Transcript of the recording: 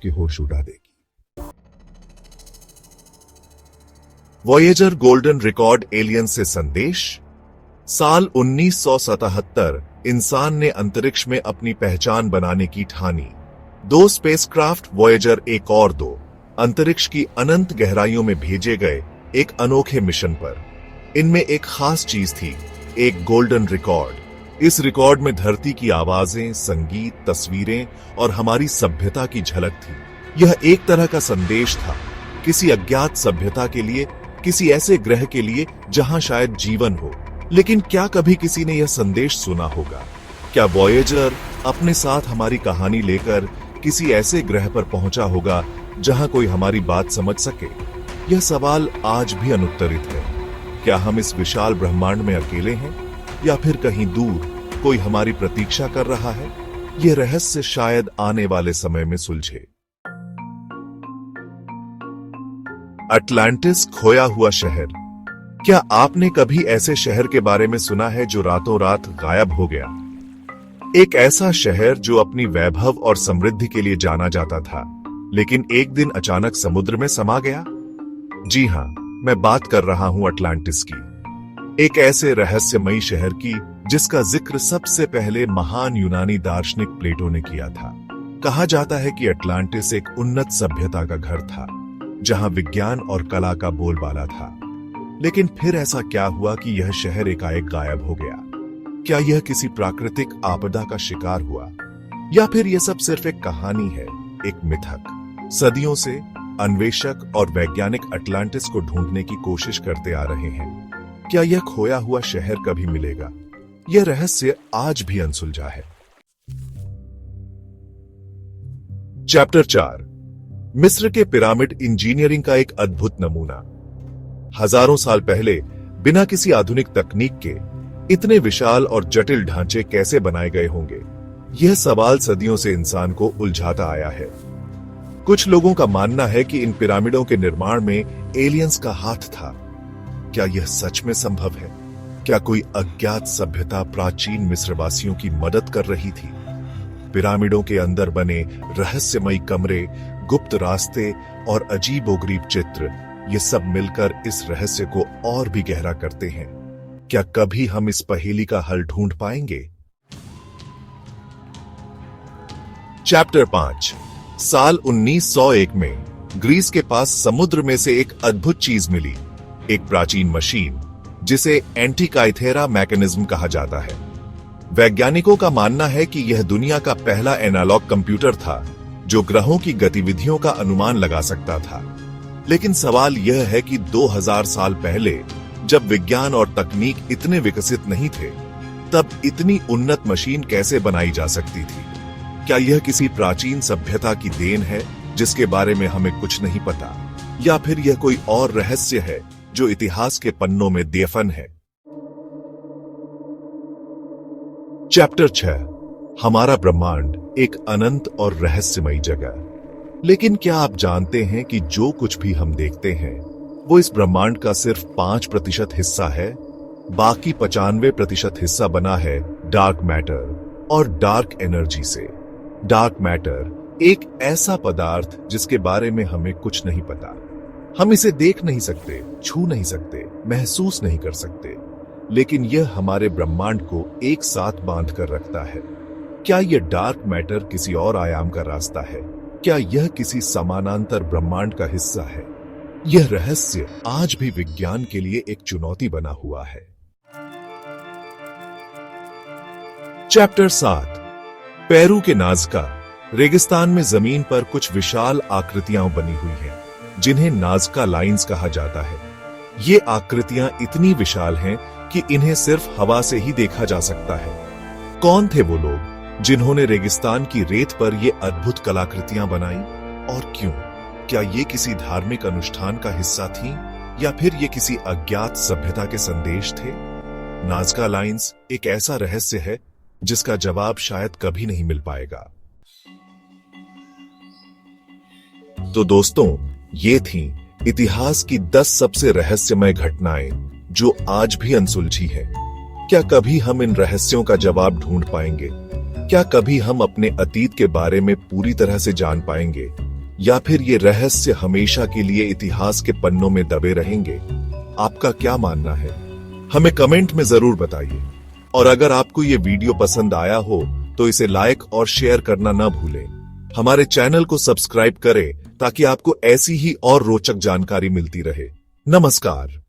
आपके होश उड़ा देगी। वॉयेजर गोल्डन रिकॉर्ड एलियन से संदेश। साल 1977 इंसान ने अंतरिक्ष में अपनी पहचान बनाने की ठानी। 2 स्पेसक्राफ्ट वॉयेजर 1 और 2 अंतरिक्ष की अनंत गहराइयों में भेजे गए एक अनोखे मिशन पर। इनमें एक खास चीज थी, एक गोल्डन रिकॉर्ड। इस रिकॉर्ड में धरती की आवाजें, संगीत, तस्वीरें और हमारी सभ्यता की झलक थी। यह एक तरह का संदेश था, किसी अज्ञात सभ्यता के लिए, किसी ऐसे ग्रह के लिए जहां शायद जीवन हो। लेकिन क्या कभी किसी ने यह संदेश सुना होगा? क्या वॉयेजर अपने साथ हमारी कहानी लेकर किसी ऐसे ग्रह पर पहुंचा होगा जहां कोई हमारी बात समझ सके? यह सवाल आज भी अनुत्तरित है। क्या हम इस विशाल ब्रह्मांड में अकेले हैं या फिर कहीं दूर कोई हमारी प्रतीक्षा कर रहा है? यह रहस्य शायद आने वाले समय में सुलझे। अटलांटिस, खोया हुआ शहर। क्या आपने कभी ऐसे शहर के बारे में सुना है जो रातों रात गायब हो गया? एक ऐसा शहर जो अपनी वैभव और समृद्धि के लिए जाना जाता था, लेकिन एक दिन अचानक समुद्र में समा गया। जी हां, मैं बात कर रहा हूं अटलांटिस की, एक ऐसे रहस्यमयी शहर की जिसका जिक्र सबसे पहले महान यूनानी दार्शनिक प्लेटो ने किया था। कहा जाता है कि अटलांटिस एक उन्नत सभ्यता का घर था, जहां विज्ञान और कला का बोलबाला था। लेकिन फिर ऐसा क्या हुआ कि यह शहर एकाएक गायब हो गया? क्या यह किसी प्राकृतिक आपदा का शिकार हुआ, या फिर यह सब सिर्फ एक कहानी है, एक मिथक? सदियों से अन्वेषक और वैज्ञानिक अटलांटिस को ढूंढने की कोशिश करते आ रहे हैं। क्या यह खोया हुआ शहर कभी मिलेगा? यह रहस्य आज भी अनसुलझा है। चैप्टर 4, मिस्र के पिरामिड इंजीनियरिंग का एक अद्भुत नमूना। हजारों साल पहले बिना किसी आधुनिक तकनीक के इतने विशाल और जटिल ढांचे कैसे बनाए गए होंगे? यह सवाल सदियों से इंसान को उलझाता आया है। कुछ लोगों का मानना है कि इन पिरामिडों के निर्माण में एलियंस का हाथ था। क्या यह सच में संभव है? क्या कोई अज्ञात सभ्यता प्राचीन मिस्रवासियों की मदद कर रही थी? पिरामिडों के अंदर बने रहस्यमयी कमरे, गुप्त रास्ते और अजीबोगरीब चित्र, ये सब मिलकर इस रहस्य को और भी गहरा करते हैं। क्या कभी हम इस पहेली का हल ढूंढ पाएंगे? चैप्टर 5, साल 1901 में ग्रीस के पास समुद्र में से एक अद्भुत चीज मिली, एक प्राचीन मशीन जिसे एंटीकाइथेरा मैकेनिज्म कहा जाता है। वैज्ञानिकों का मानना है कि यह दुनिया का पहला एनालॉग कंप्यूटर था जो ग्रहों की गतिविधियों का अनुमान लगा सकता था। लेकिन सवाल यह है कि 2000 साल पहले, जब विज्ञान और तकनीक इतने विकसित नहीं थे, तब इतनी उन्नत मशीन कैसे बनाई जा सकती थी? क्या यह किसी प्राचीन सभ्यता की देन है जिसके बारे में हमें कुछ नहीं पता, या फिर यह कोई और रहस्य है जो इतिहास के पन्नों में दफन है? चैप्टर 6, हमारा ब्रह्मांड, एक अनंत और रहस्यमयी जगह। लेकिन क्या आप जानते हैं कि जो कुछ भी हम देखते हैं वो इस ब्रह्मांड का सिर्फ 5% हिस्सा है? बाकी 95% हिस्सा बना है डार्क मैटर और डार्क एनर्जी से। डार्क मैटर एक ऐसा पदार्थ जिसके बारे में हमें कुछ नहीं पता। हम इसे देख नहीं सकते, छू नहीं सकते, महसूस नहीं कर सकते, लेकिन यह हमारे ब्रह्मांड को एक साथ बांध कर रखता है। क्या यह डार्क मैटर किसी और आयाम का रास्ता है? क्या यह किसी समानांतर ब्रह्मांड का हिस्सा है? यह रहस्य आज भी विज्ञान के लिए एक चुनौती बना हुआ है। चैप्टर 7, पेरू के नाज़का रेगिस्तान में जमीन पर कुछ विशाल आकृतियां बनी हुई हैं, जिन्हें नाज़का लाइंस कहा जाता है। ये आकृतियां इतनी विशाल हैं कि इन्हें सिर्फ हवा से ही देखा जा सकता है। कौन थे वो लोग जिन्होंने रेगिस्तान की रेत पर ये अद्भुत कलाकृतियां बनाई, और क्यों? क्या ये किसी धार्मिक अनुष्ठान का हिस्सा थी, या फिर ये किसी अज्ञात सभ्यता के संदेश थे? नाज़का लाइंस एक ऐसा रहस्य है जिसका जवाब शायद कभी नहीं मिल पाएगा। तो दोस्तों, ये थीं इतिहास की 10 सबसे रहस्यमय घटनाएं जो आज भी अनसुलझी हैं। क्या कभी हम इन रहस्यों का जवाब ढूंढ पाएंगे? क्या कभी हम अपने अतीत के बारे में पूरी तरह से जान पाएंगे, या फिर ये रहस्य हमेशा के लिए इतिहास के पन्नों में दबे रहेंगे? आपका क्या मानना है? हमें कमेंट में जरूर बताइए। और अगर आपको ये वीडियो पसंद आया हो तो इसे लाइक और शेयर करना न भूलें। हमारे चैनल को सब्सक्राइब करें ताकि आपको ऐसी ही और रोचक जानकारी मिलती रहे। नमस्कार।